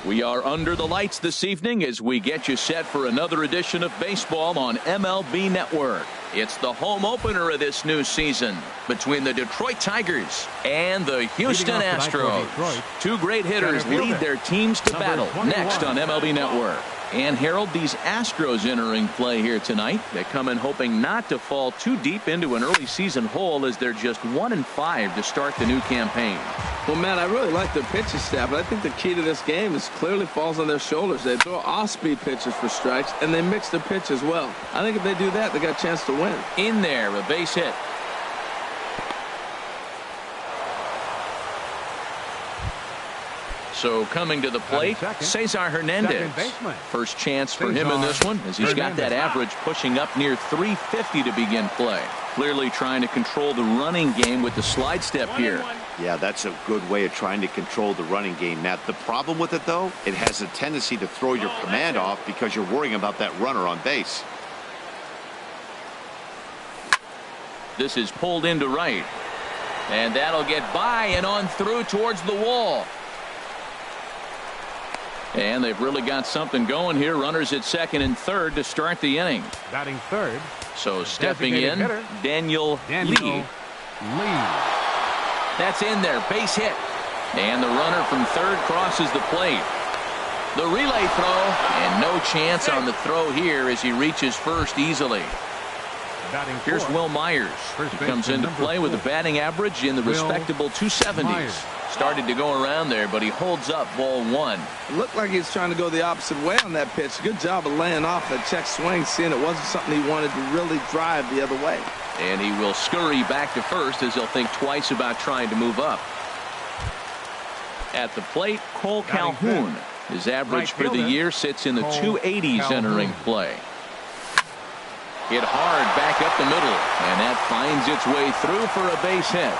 We are under the lights this evening as we get you set for another edition of baseball on MLB Network. It's the home opener of this new season between the Detroit Tigers and the Houston Astros. Two great hitters lead their teams to battle next on MLB Network. And Harold, these Astros entering play here tonight. They come in hoping not to fall too deep into an early season hole as they're just 1-5 to start the new campaign. Well, Matt, I really like their pitching staff, but I think the key to this game is clearly falls on their shoulders. They throw off-speed pitches for strikes, and they mix their pitch as well. I think if they do that, they got a chance to win. In there, a base hit. So coming to the plate, Cesar Hernandez. First chance for him in this one as he's got that average pushing up near 350 to begin play. Clearly trying to control the running game with the slide step here. Yeah, that's a good way of trying to control the running game, Matt. The problem with it, though, it has a tendency to throw your command off because you're worrying about that runner on base. This is pulled into right. And that'll get by and on through towards the wall. And they've really got something going here. Runners at second and third to start the inning. Batting third. So stepping in, Daniel Lee. That's in there. Base hit. And the runner from third crosses the plate. The relay throw. And no chance on the throw here as he reaches first easily. Here's Will Myers. He comes into play with a batting average in the respectable 270s. Started to go around there, but he holds up ball one. It looked like he's trying to go the opposite way on that pitch. Good job of laying off that check swing, seeing it wasn't something he wanted to really drive the other way. And he will scurry back to first as he'll think twice about trying to move up. At the plate, Cole Calhoun. His average for the year sits in the 280s entering play. Hit hard back up the middle, and that finds its way through for a base hit.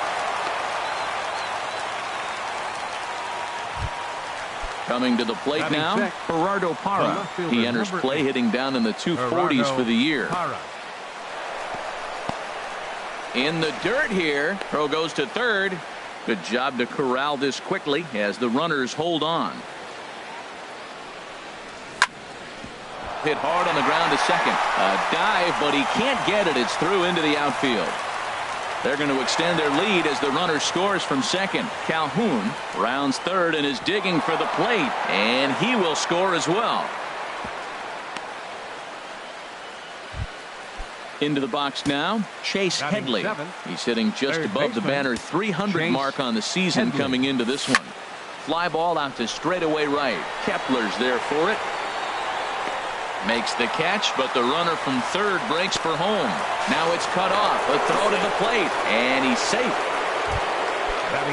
Coming to the plate now, Gerardo Parra. He enters play hitting down in the 240s for the year. In the dirt here, throw goes to third. Good job to corral this quickly as the runners hold on. Hit hard on the ground to second. A dive, but he can't get it. It's through into the outfield. They're going to extend their lead as the runner scores from second. Calhoun rounds third and is digging for the plate, and he will score as well. Into the box now, Chase Headley. He's hitting just above the banner 300 mark on the season coming into this one. Fly ball out to straightaway right. Kepler's there for it. Makes the catch, but the runner from third breaks for home. Now it's cut off. A throw to the plate, and he's safe.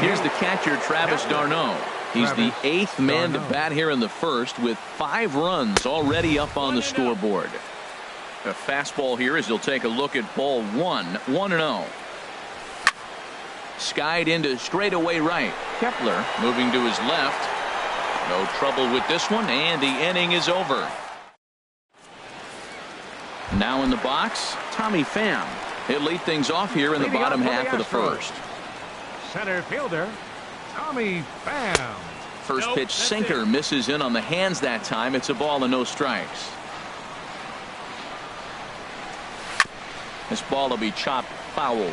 Here's the catcher, Travis d'Arnaud. He's the 8th man to bat here in the first with 5 runs already up on the scoreboard. A fastball here as he'll take a look at ball 1. 1-0. Skied into straightaway right. Kepler moving to his left. No trouble with this one, and the inning is over. Now in the box, Tommy Pham. He'll lead things off here in the bottom half of the first. Center fielder, Tommy Pham. First pitch sinker misses in on the hands that time. It's a ball and no strikes. This ball will be chopped foul.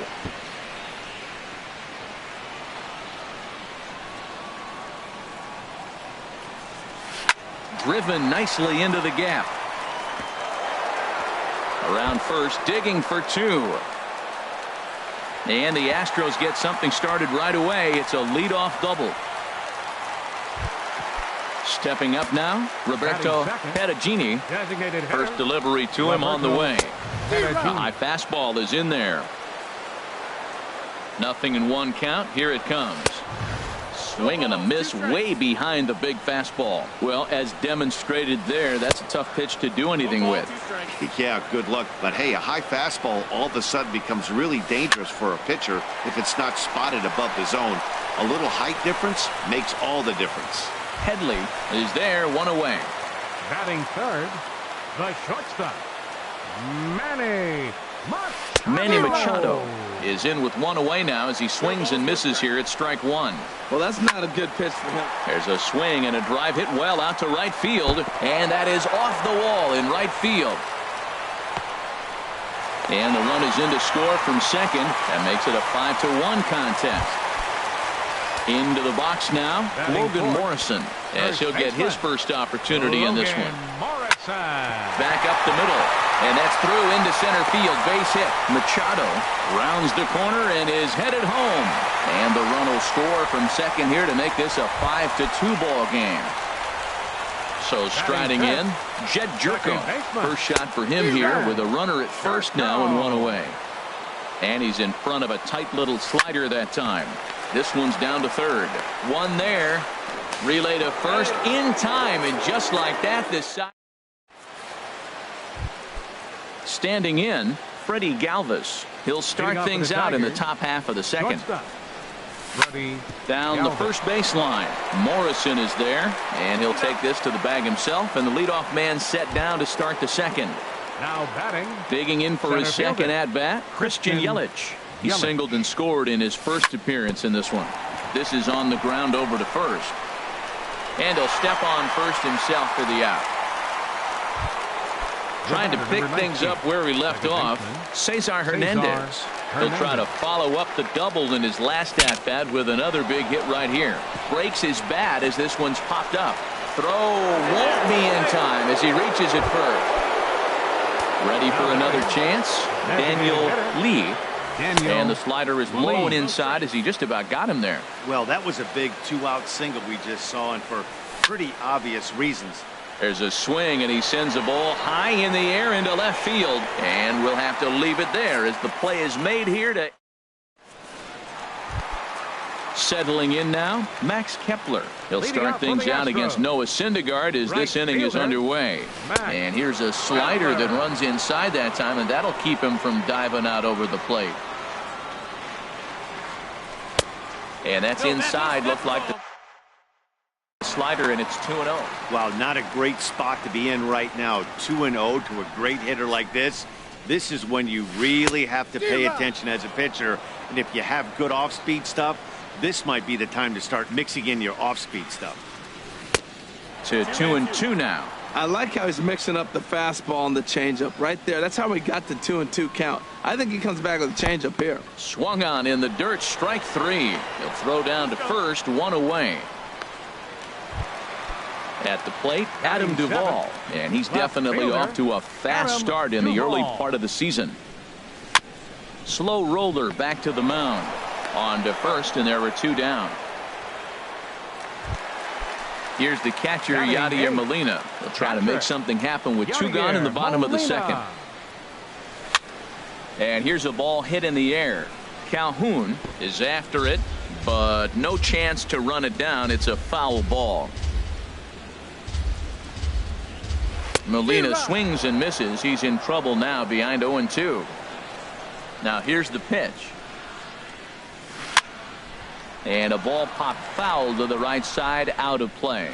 Driven nicely into the gap. Around first, digging for 2. And the Astros get something started right away. It's a leadoff double. Stepping up now, Roberto Perugini. First delivery to him on the way. A high fastball is in there. 0-1 count. Here it comes. Swing and a miss way behind the big fastball. Well, as demonstrated there, that's a tough pitch to do anything with. Yeah, good luck. But hey, a high fastball all of a sudden becomes really dangerous for a pitcher if it's not spotted above the zone. A little height difference makes all the difference. Headley is there, 1 away. Batting third, the shortstop, Manny Manny Machado is in with one away now as he swings and misses here at strike one. Well, that's not a good pitch for him. There's a swing and a drive hit well out to right field, and that is off the wall in right field. And the run is in to score from second. That makes it a 5-1 contest. Into the box now, Logan Morrison, as he'll get his first opportunity in this one. Back up the middle, and that's through into center field. Base hit. Machado rounds the corner and is headed home. And the run will score from second here to make this a 5-2 ball game. So striding in, Jed Jerko. First shot for him here with a runner at first now and one away. And he's in front of a tight little slider that time. This one's down to third. One there. Relay to first in time, and just like that, this side. Standing in, Freddie Galvis. He'll start things out in the top half of the second. Down the first baseline. Morrison is there, and he'll take this to the bag himself, and the leadoff man set down to start the second. Now batting. Digging in for his second at-bat, Christian Yelich. He singled and scored in his first appearance in this one. This is on the ground over to first. And he'll step on first himself for the out. Trying to pick things up where he left off, Cesar Hernandez. He'll try to follow up the double in his last at-bat with another big hit right here. Breaks his bat as this one's popped up. Throw won't be in time as he reaches it first. Ready for another chance. Daniel Lee. And the slider is low and inside as he just about got him there. Well, that was a big two-out single we just saw, and for pretty obvious reasons. There's a swing, and he sends a ball high in the air into left field. And we'll have to leave it there as the play is made here to... Settling in now, Max Kepler. He'll start things out against Noah Syndergaard as this inning is underway. And here's a slider that runs inside that time, and that'll keep him from diving out over the plate. And that's inside. Looked like the slider, and it's 2-0. Wow, not a great spot to be in right now. 2-0 to a great hitter like this. This is when you really have to pay attention as a pitcher. And if you have good off-speed stuff, this might be the time to start mixing in your off-speed stuff. To 2-2 now. I like how he's mixing up the fastball and the changeup right there. That's how we got the 2-2 count. I think he comes back with a changeup here. Swung on in the dirt, strike three. He'll throw down to first, one away. At the plate, Adam Duvall, and he's definitely off to a fast start in the early part of the season. Slow roller back to the mound. On to first, and there were two down. Here's the catcher, Yadier Molina. He'll try to make something happen with two gone in the bottom of the second. And here's a ball hit in the air. Calhoun is after it, but no chance to run it down. It's a foul ball. Molina swings and misses. He's in trouble now behind 0-2. Now here's the pitch. And a ball popped foul to the right side, out of play.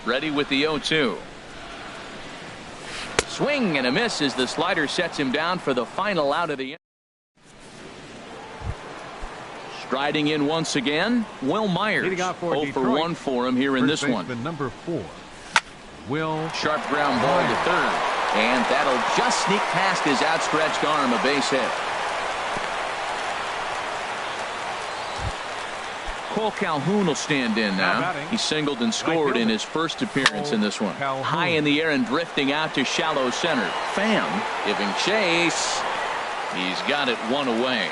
Ready with the 0-2. Swing and a miss as the slider sets him down for the final out of the inning. Striding in once again, Will Myers. 0 for 1 for him here in this one. Number 4. Will. Sharp ground ball to third. And that'll just sneak past his outstretched arm, a base hit. Cole Calhoun will stand in now. He singled and scored in his first appearance in this one. High in the air and drifting out to shallow center. Pham giving chase. He's got it one away.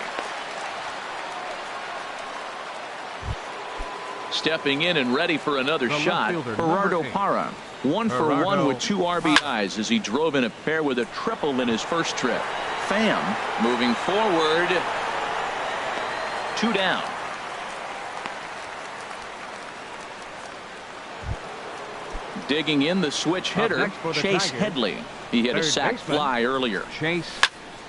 Stepping in and ready for another shot, Gerardo Parra. 1 for 1 with 2 RBIs as he drove in a pair with a triple in his first trip. Pham moving forward. 2 down. Digging in, the switch hitter, Chase Headley. He hit a sac fly earlier. Chase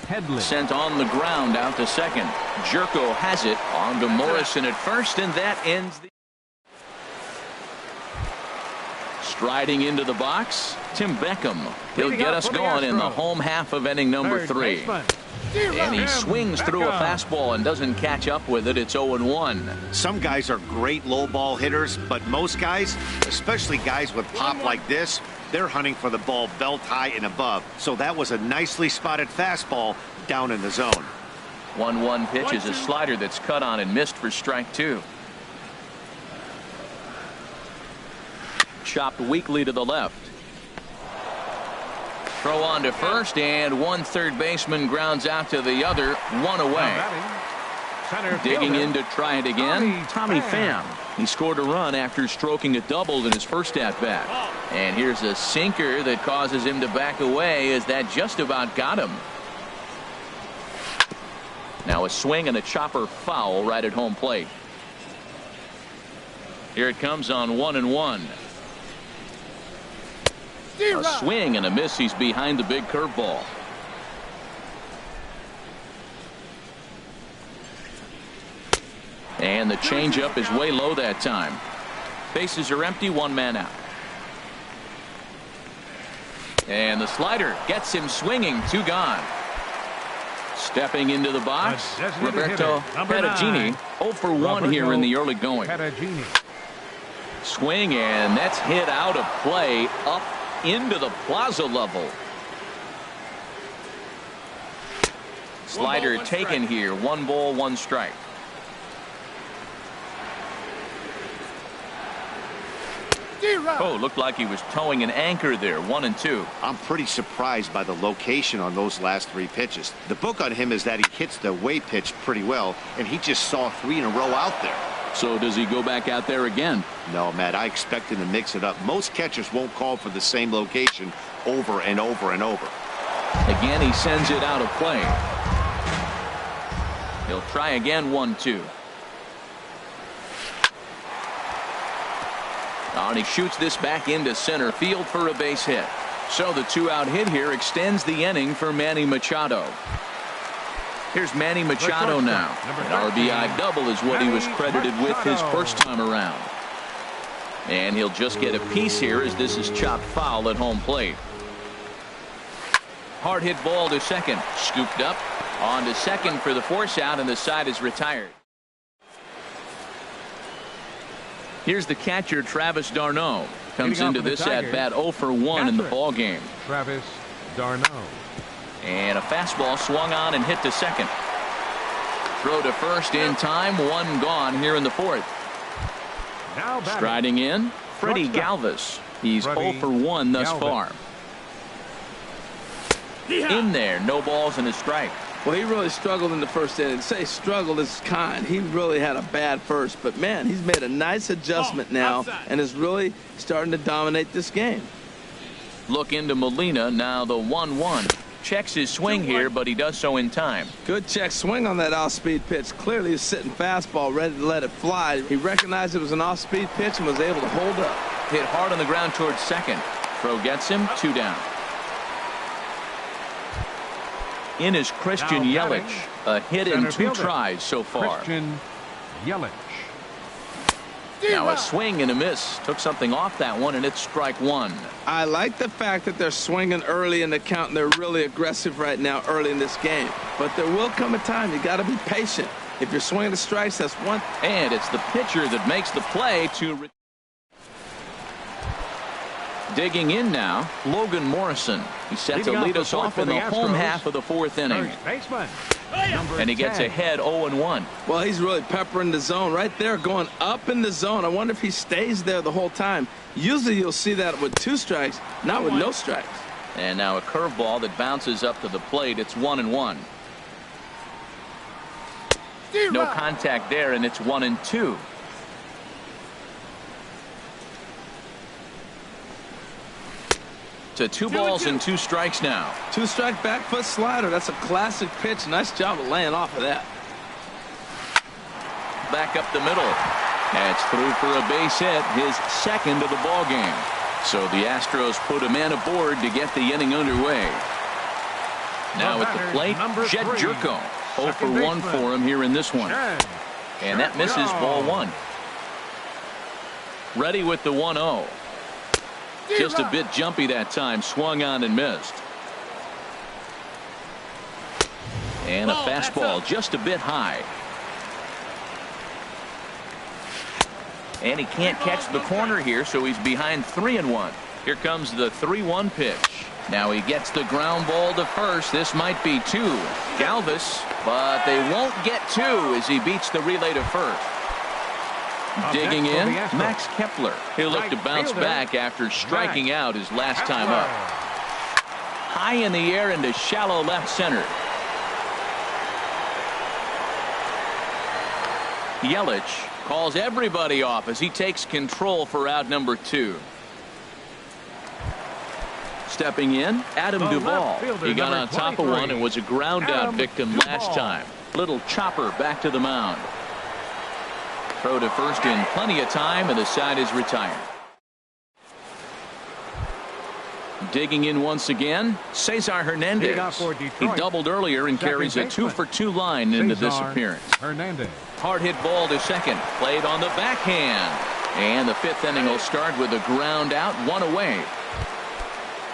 Headley. Sent on the ground out to second. Jerko has it on to Morrison at first, and that ends the... Striding into the box, Tim Beckham. He'll get us going in the home half of inning number 3. And he swings through a fastball and doesn't catch up with it. It's 0-1. Some guys are great low ball hitters, but most guys, especially guys with pop like this, they're hunting for the ball belt high and above. So that was a nicely spotted fastball down in the zone. 1-1 pitch is a slider that's cut on and missed for strike 2. Chopped weakly to the left. Throw on to first, and one third baseman grounds out to the other, 1 away. Digging in to try it again, Tommy Pham. He scored a run after stroking a double in his first at bat. And here's a sinker that causes him to back away as that just about got him. Now a swing and a chopper foul right at home plate. Here it comes on 1-1. A swing and a miss. He's behind the big curveball. And the changeup is way low that time. Bases are empty, 1 man out. And the slider gets him swinging, 2 gone. Stepping into the box, Roberto Perugini, 0 for 1 here in the early going. Swing, and that's hit out of play up into the plaza level. Slider taken here, 1 ball, 1 strike. Oh, looked like he was towing an anchor there, 1-2. I'm pretty surprised by the location on those last 3 pitches. The book on him is that he hits the way pitch pretty well, and he just saw 3 in a row out there. So does he go back out there again? No, Matt, I expect him to mix it up. Most catchers won't call for the same location over and over and over. Again, he sends it out of play. He'll try again, 1-2. And he shoots this back into center field for a base hit. So the 2-out hit here extends the inning for Manny Machado. Here's Manny Machado now. An RBI double is what he was credited with his first time around. And he'll just get a piece here as this is chopped foul at home plate. Hard hit ball to second. Scooped up. On to second for the force out, and the side is retired. Here's the catcher, Travis d'Arnaud. Comes into this at bat 0 for 1 in the ball game. Travis d'Arnaud. And a fastball swung on and hit to second. Throw to first in time, 1 gone here in the 4th. Now striding in, Freddie Galvis. He's 0 for 1 thus far. In there, no balls and a strike. Well, he really struggled in the first inning. To say struggled is kind. He really had a bad first. But, man, he's made a nice adjustment now and is really starting to dominate this game. Look into Molina, now the 1-1. Checks his swing here, but he does so in time. Good check swing on that off-speed pitch. Clearly he's sitting fastball, ready to let it fly. He recognized it was an off-speed pitch and was able to hold up. Hit hard on the ground towards second. Throw gets him, 2 down. In is Christian Yelich. A hit in 2 tries so far. Christian Yelich. Now a swing and a miss. Took something off that one, and it's strike 1. I like the fact that they're swinging early in the count, and they're really aggressive right now early in this game. But there will come a time you got to be patient. If you're swinging the strikes, that's one. And it's the pitcher that makes the play to. Digging in now, Logan Morrison. He's set to lead us off in the home half of the 4th inning. And he gets ahead 0-1. Well, he's really peppering the zone right there, going up in the zone. I wonder if he stays there the whole time. Usually you'll see that with 2 strikes, not with no strikes. And now a curveball that bounces up to the plate. It's 1-1. No contact there, and it's 1-2. To 2 balls and 2 strikes now. 2-strike back foot slider. That's a classic pitch. Nice job of laying off of that. Back up the middle. That's through for a base hit, his 2nd of the ball game. So the Astros put a man aboard to get the inning underway. Now at the plate, Jed Jerko. 0 for 1 for him here in this one. And that misses ball 1. Ready with the 1-0. Just a bit jumpy that time. Swung on and missed. And a fastball just a bit high. And he can't catch the corner here, so he's behind 3-1. Here comes the 3-1 pitch. Now he gets the ground ball to first. This might be 2. Galvis, but they won't get 2 as he beats the relay to first. Digging in, Max Kepler. He'll look to bounce back after striking out his last time up. High in the air into shallow left center. Yelich calls everybody off as he takes control for out number 2. Stepping in, Adam Duvall. He got on top of one and was a ground out victim last time. Little chopper back to the mound. Throw to first in plenty of time, and the side is retired. Digging in once again, Cesar Hernandez. He doubled earlier and carries a 2-for-2 line into this appearance. Hard hit ball to second, played on the backhand, and the 5th inning will start with a ground out, 1 away.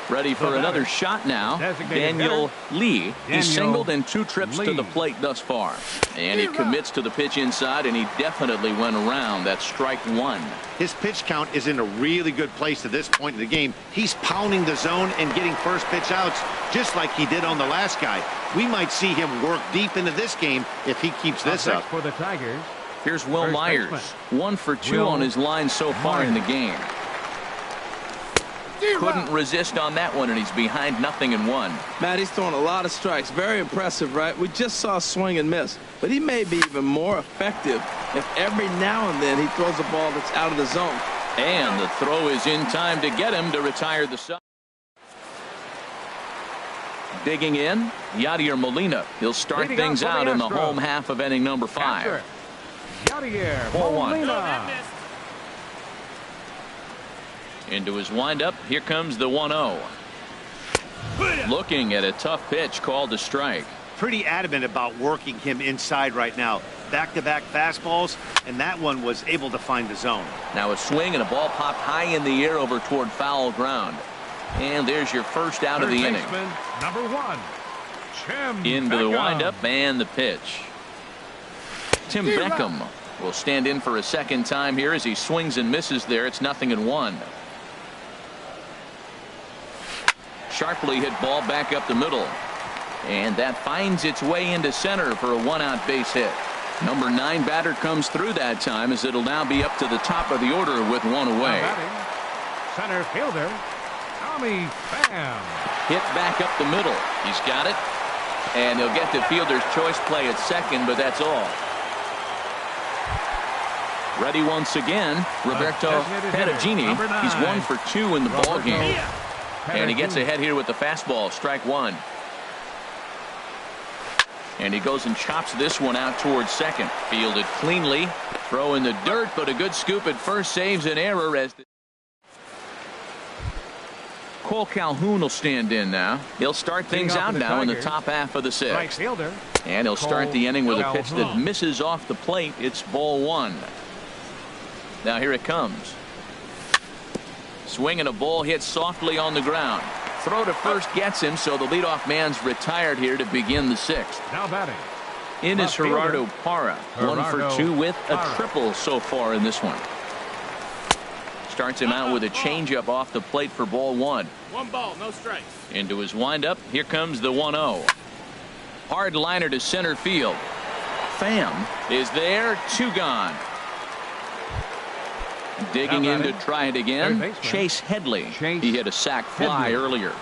Ready for another shot now. Daniel Lee. He's singled in 2 trips to the plate thus far. And he commits to the pitch inside, and he definitely went around. That's strike 1. His pitch count is in a really good place at this point in the game. He's pounding the zone and getting first pitch outs just like he did on the last guy. We might see him work deep into this game if he keeps this up. For the Tigers. Here's Will Myers. 1 for 2 on his line so far in the game. Couldn't resist on that one, and he's behind 0-1. Matt, he's throwing a lot of strikes. Very impressive, right? We just saw a swing and miss. But he may be even more effective if every now and then he throws a ball that's out of the zone. And the throw is in time to get him to retire the side. Digging in, Yadier Molina. He'll start things out in the home half of inning number 5. Yadier Molina. Into his windup. Here comes the 1-0. Looking at a tough pitch called a strike. Pretty adamant about working him inside right now. Back-to-back fastballs, and that one was able to find the zone. Now a swing and a ball popped high in the air over toward foul ground. And there's your first out of the inning. Number 1. Into the windup and the pitch. Tim Beckham will stand in for a second time here as he swings and misses there. It's 0-1. Sharply hit ball back up the middle. And that finds its way into center for a 1-out base hit. Number 9 batter comes through that time as it'll now be up to the top of the order with 1 away. Center fielder, Tommy Pham. Hit back up the middle. He's got it. And he'll get the fielder's choice play at second, but that's all. Ready once again, Roberto Perugini. He's 1 for 2 in the ball game. And he gets ahead here with the fastball, strike 1. And he goes and chops this one out towards second. Fielded cleanly. Throw in the dirt, but a good scoop at first saves an error as Cole Calhoun will stand in now. He'll start things out now in the top half of the 6th. And he'll start the inning with a pitch that misses off the plate. It's ball 1. Now here it comes. Swing and a ball hit softly on the ground. Throw to first gets him, so the leadoff man's retired here to begin the 6th. Now batting. In is Gerardo Parra. 1 for 2 with a triple so far in this one. Starts him out with a changeup off the plate for ball 1. 1 ball, no strikes. Into his windup. Here comes the 1-0. Hard liner to center field. Pham is there. 2 gone. Digging in to try it again. Chase Headley. He hit a sac fly earlier.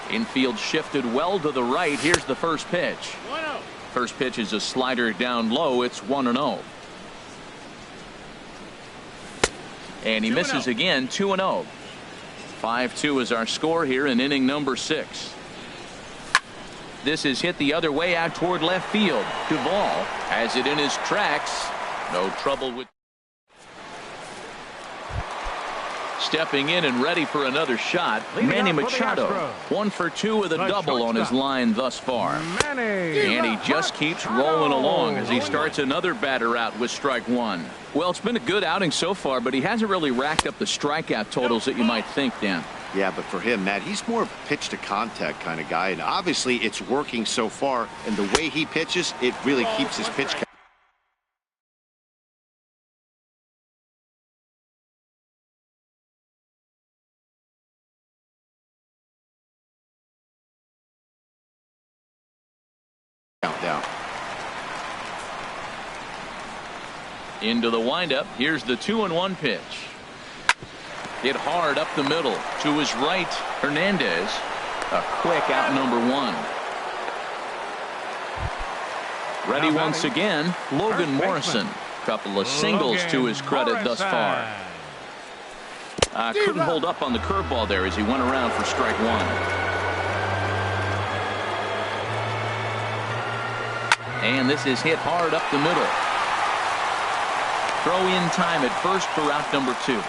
Infield shifted well to the right. Here's the first pitch. 1-0. First pitch is a slider down low. It's 1-0. And he misses again. 2-0. 5-2 is our score here in inning number 6. This is hit the other way out toward left field. Duvall has it in his tracks. No trouble with. Stepping in and ready for another shot, Leading Manny off for the Machado. Astros. 1 for 2 with a The double on his shortstop. line thus far. Manny. And he just keeps rolling along as he starts another batter out with strike one. Well, it's been a good outing so far, but he hasn't really racked up the strikeout totals that you might think, Dan. Yeah, but for him, Matt, he's more of a pitch to contact kind of guy, and obviously it's working so far, and the way he pitches, it really keeps his pitch count down. Into the windup. Here's the 2-1 pitch. Hit hard up the middle to his right. Hernandez. A quick out number one. Ready once again. Logan Morrison. Couple of singles to his credit thus far. Couldn't hold up on the curveball there as he went around for strike one. And this is hit hard up the middle. Throw in time at first for out number 2.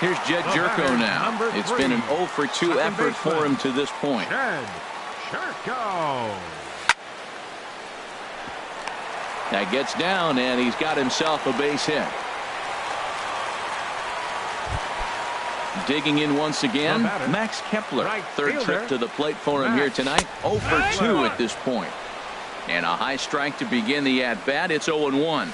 Here's Jed Jerko now. It's been an 0 for 2 effort for him to this point. Jed Jerko. That gets down, and he's got himself a base hit. Digging in once again, Max Kepler. Third trip to the plate for him here tonight. 0 for 2 at this point. And a high strike to begin the at-bat. It's 0-1.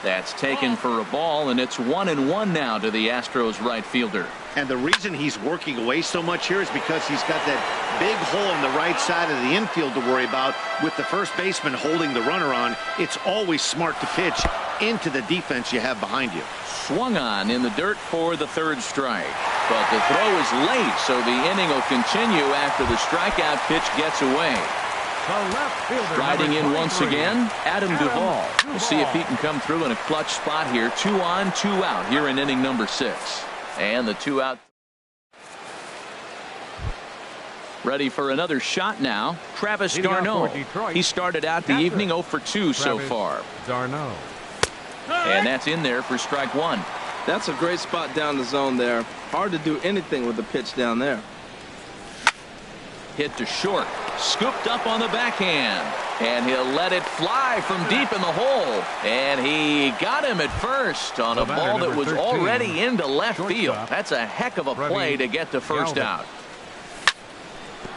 That's taken for a ball, and it's 1-1 now to the Astros right fielder. And the reason he's working away so much here is because he's got that big hole in the right side of the infield to worry about. With the first baseman holding the runner on, it's always smart to pitch into the defense you have behind you. Swung on in the dirt for the third strike. But the throw is late, so the inning will continue after the strikeout pitch gets away. Riding in once again, Adam Duvall. We'll see if he can come through in a clutch spot here. 2 on, 2 out here in inning number 6. And the 2 out. Ready for another shot now. Travis d'Arnaud. He started out the evening 0 for 2 so far. d'Arnaud. And that's in there for strike one. That's a great spot down the zone there. Hard to do anything with the pitch down there. Hit to short. Scooped up on the backhand. And he'll let it fly from deep in the hole. And he got him at first on a ball that was already into left field. That's a heck of a play to get the first out.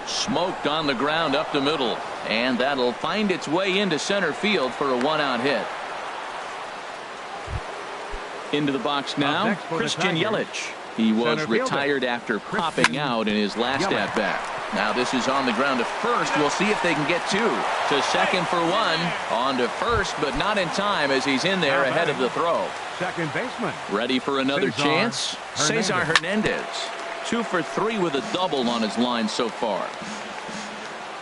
Smoked on the ground up the middle. And that'll find its way into center field for a 1-out hit. Into the box now, Christian Yelich. He was retired after popping out in his last at-bat. Now this is on the ground to first. We'll see if they can get 2. To second for 1. On to first, but not in time as he's in there ahead of the throw. Second baseman. Ready for another chance? Cesar Hernandez. 2 for 3 with a double on his line so far.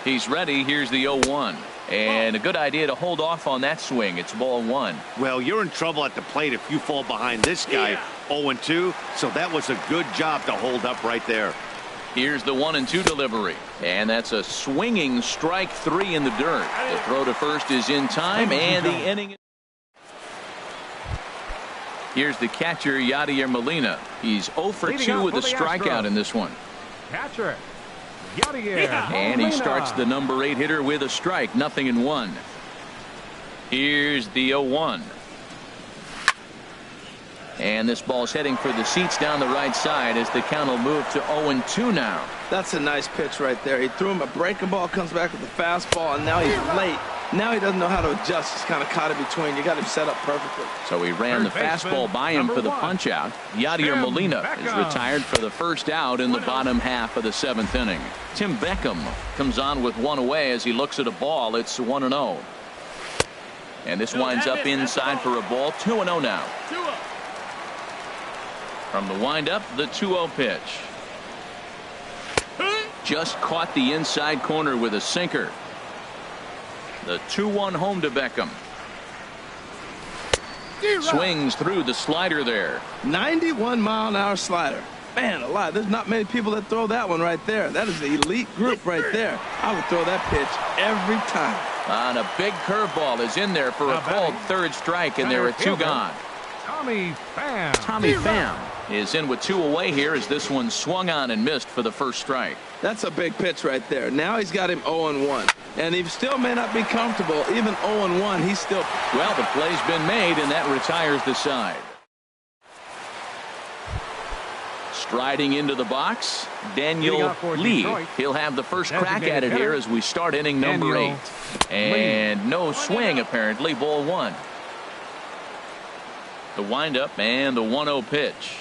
He's ready. Here's the 0-1. And a good idea to hold off on that swing. It's ball 1. Well, you're in trouble at the plate if you fall behind this guy. 0-2. So that was a good job to hold up right there. Here's the 1-2 delivery. And that's a swinging strike 3 in the dirt. The throw to first is in time, and the inning. Here's the catcher, Yadier Molina. He's 0 for 2 with a strikeout in this one. Catcher. Yadier And he starts the number 8 hitter with a strike. 0-1. Here's the 0-1. And this ball's heading for the seats down the right side as the count will move to 0-2 now. That's a nice pitch right there. He threw him a breaking ball, comes back with a fastball, and now he's late. Now he doesn't know how to adjust. He's kind of caught in between. You got him set up perfectly. So he ran the fastball by him for the punch out. Yadier Molina is retired for the first out in the bottom half of the 7th inning. Tim Beckham comes on with 1 away as he looks at a ball. It's 1-0. And this winds up inside for a ball. 2-0 now. From the windup, the 2-0 pitch. Just caught the inside corner with a sinker. The 2-1 home to Beckham. Swings through the slider there. 91-mile-an-hour slider. Man alive, there's not many people that throw that one right there. That is the elite group right there. I would throw that pitch every time. On a big curveball is in there for a called third strike, and there are 2 gone. Tommy Pham. Tommy Pham is in with 2 away here as this one swung on and missed for the first strike. That's a big pitch right there. Now he's got him 0-1. And he still may not be comfortable. Even 0-1, he's still... Well, the play's been made, and that retires the side. Striding into the box, Daniel Lee. He'll have the first crack at it here as we start inning number 8. And no swing, apparently. Ball 1. The windup and the 1-0 pitch.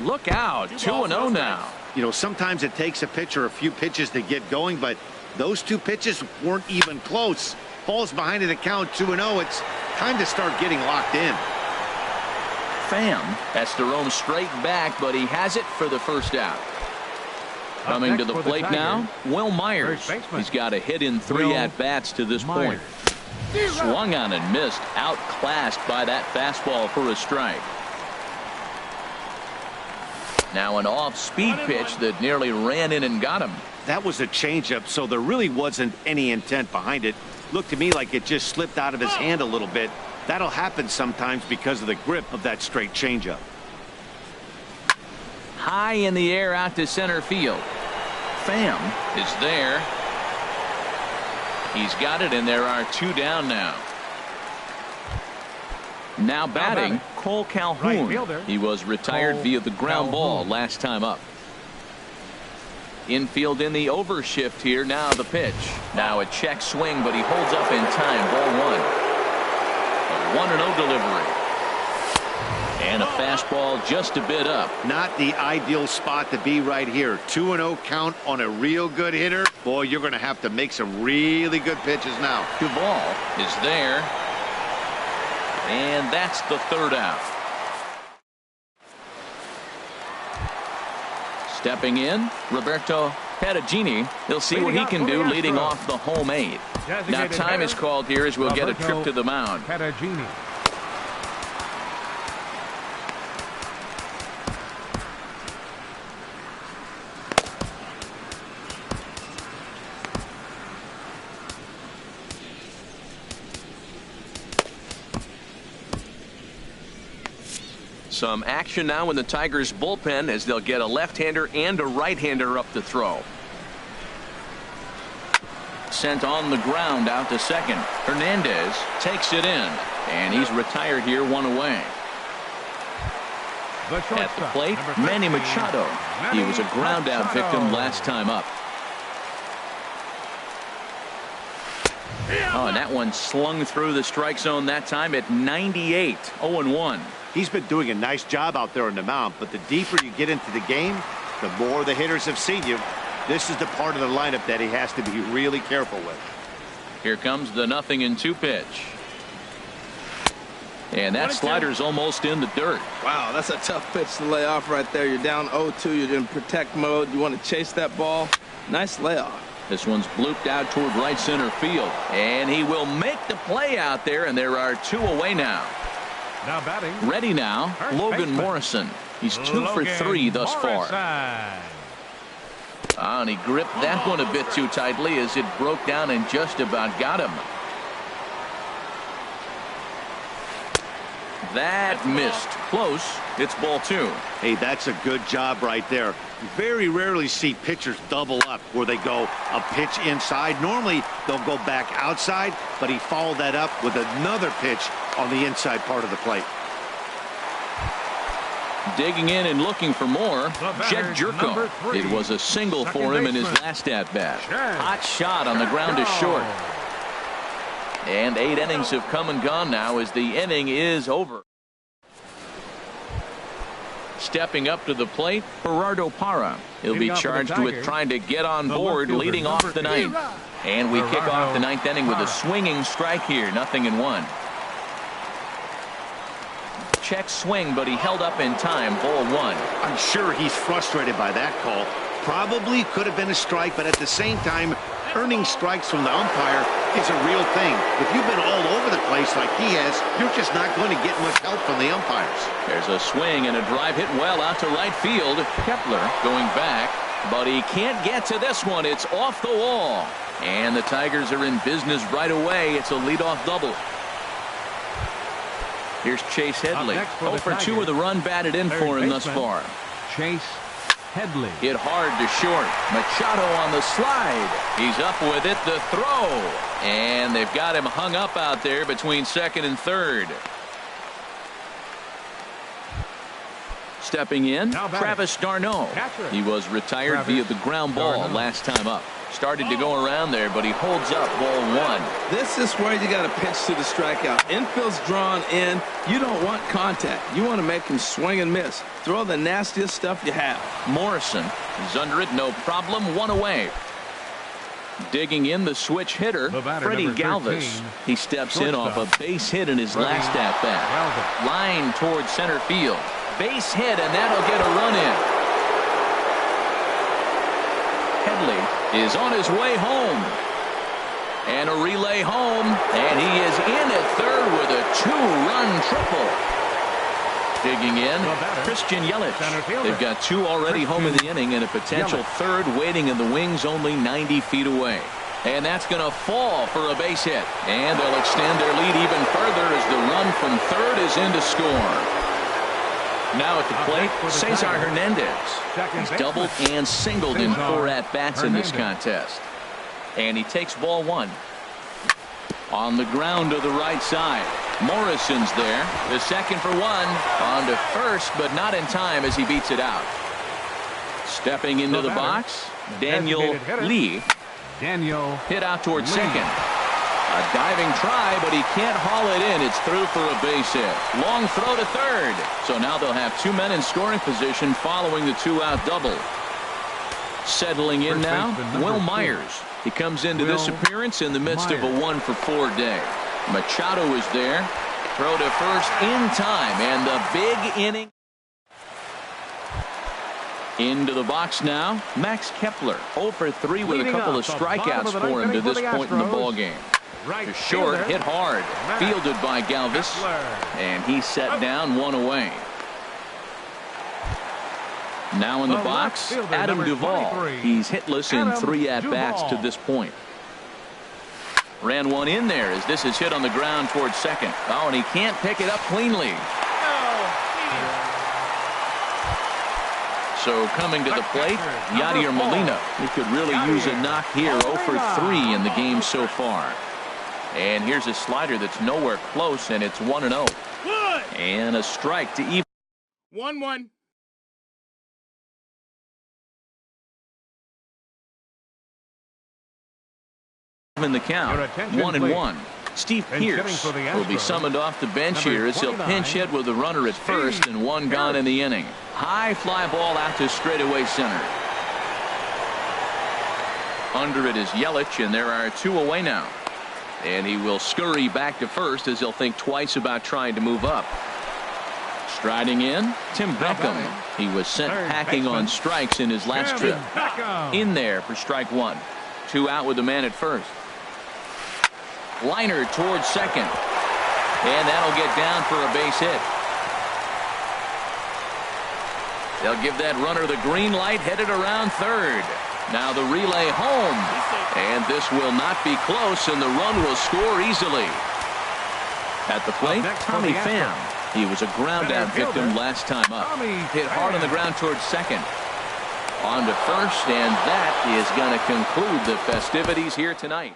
Look out. 2-0 now. You know, sometimes it takes a pitcher a few pitches to get going, but those 2 pitches weren't even close. Falls behind in the count 2-0. It's time to start getting locked in. Pham has to roam straight back, but he has it for the first out. Coming to the plate now, Will Myers. He's got a hit in 3 at-bats to this point. Swung on and missed, outclassed by that fastball for a strike. Now an off-speed pitch that nearly ran in and got him. That was a changeup, so there really wasn't any intent behind it. Looked to me like it just slipped out of his hand a little bit. That'll happen sometimes because of the grip of that straight changeup. High in the air out to center field. Pham is there. He's got it, and there are 2 down now. Now batting, Cole Calhoun. He was retired via the ground ball last time up. Infield in the overshift here. Now the pitch. Now a check swing, but he holds up in time. Ball 1. A 1-0 delivery. And a fastball just a bit up. Not the ideal spot to be right here. 2-0 count on a real good hitter. Boy, you're going to have to make some really good pitches now. Duvall is there. And that's the 3rd out. Stepping in, Roberto Perugini. He'll see what he can do leading off the home 8. Now time is called here as we'll get a trip to the mound. Perugini. Some action now in the Tigers bullpen as they'll get a left-hander and a right-hander up to throw. Sent on the ground out to second. Hernandez takes it in, and he's retired here 1 away. At the plate, Manny Machado. He was a ground-out victim last time up. Oh, and that one slung through the strike zone that time at 98. 0-1. He's been doing a nice job out there on the mound, but the deeper you get into the game, the more the hitters have seen you. This is the part of the lineup that he has to be really careful with. Here comes the 0-2 pitch. And that slider's almost in the dirt. Wow, that's a tough pitch to lay off right there. You're down 0-2. You're in protect mode. You want to chase that ball. Nice layoff. This one's blooped out toward right center field. And he will make the play out there, and there are 2 away now. Now batting. Ready now, Logan Morrison. He's 2 for 3 thus far. And he gripped that one a bit too tightly as it broke down and just about got him. That missed. Close. It's ball 2. Hey, that's a good job right there. You very rarely see pitchers double up where they go a pitch inside. Normally they'll go back outside, but he followed that up with another pitch on the inside part of the plate. Digging in and looking for more, Jed Jerko. It was a single for him in his last at-bat. Hot shot on the ground is short. And 8 innings have come and gone now as the inning is over. Stepping up to the plate, Gerardo Parra. He'll be charged with trying to get on board leading off the 9th. And we kick off the 9th inning with a swinging strike here. 0-1. Check swing, but he held up in time. Ball 1. I'm sure he's frustrated by that call. Probably could have been a strike, but at the same time, earning strikes from the umpire is a real thing. If you've been all over the place like he has, you're just not going to get much help from the umpires. There's a swing and a drive hit well out to right field. Kepler going back, but he can't get to this one. It's off the wall. And the Tigers are in business right away. It's a leadoff double. Here's Chase Headley. For 0 for 2 with a run batted in for him thus far. Chase Headley. Hit hard to short. Machado on the slide. He's up with it. The throw. And they've got him hung up out there between second and third. Stepping in, Travis d'Arnaud. He was retired via the ground ball last time up. Started to go around there, but he holds up ball 1. This is where you got to pitch to the strikeout. Infield's drawn in. You don't want contact. You want to make him swing and miss. Throw the nastiest stuff you have. Morrison is under it, no problem. 1 away. Digging in the switch hitter, Freddie Galvis. He steps in off a base hit in his last at bat. Line towards center field. Base hit, and that'll get a run in. Headley is on his way home. And a relay home. And he is in at third with a 2-run triple. Digging in, Christian Yelich. They've got 2 already home in the inning and a potential third waiting in the wings only 90 feet away. And that's going to fall for a base hit. And they'll extend their lead even further as the run from third is in to score. Now at the plate, Cesar Hernandez. He's doubled and singled in 4 at-bats in this contest. And he takes ball 1. On the ground to the right side. Morrison's there. The second for 1. On to first, but not in time as he beats it out. Stepping into the box, Daniel Lee. Hit out towards second. A diving try, but he can't haul it in. It's through for a base hit. Long throw to third. So now they'll have 2 men in scoring position following the 2-out double. Settling in now, Will Myers. He comes into this appearance in the midst of a 1-for-4 day. Machado is there. Throw to first in time, and the big inning. Into the box now, Max Kepler. 0 for 3 with a couple of strikeouts for him to this point in the ballgame. To short, hit hard, fielded by Galvis, and he's set down 1 away. Now in the box, Adam Duvall. He's hitless in 3 at-bats to this point. Ran 1 in there as this is hit on the ground towards second. Oh, and he can't pick it up cleanly. So coming to the plate, Yadier Molina. He could really use a knock here. 0 for 3 in the game so far. And here's a slider that's nowhere close, and it's 1-0. And a strike to even. 1-1. In the count, 1-1. Steve Pearce will be summoned off the bench here as he'll pinch hit with a runner at first and 1 gone in the inning. High fly ball out to straightaway center. Under it is Yelich, and there are 2 away now. And he will scurry back to first as he'll think twice about trying to move up. Striding in, Tim Beckham. He was sent packing on strikes in his last trip. In there for strike 1. 2 out with the man at first. Liner towards second. And that'll get down for a base hit. They'll give that runner the green light, headed around third. Now the relay home. And this will not be close, and the run will score easily. At the plate, Tommy Pham. He was a ground-out victim last time up. Hit hard on the ground towards second. On to first, and that is going to conclude the festivities here tonight.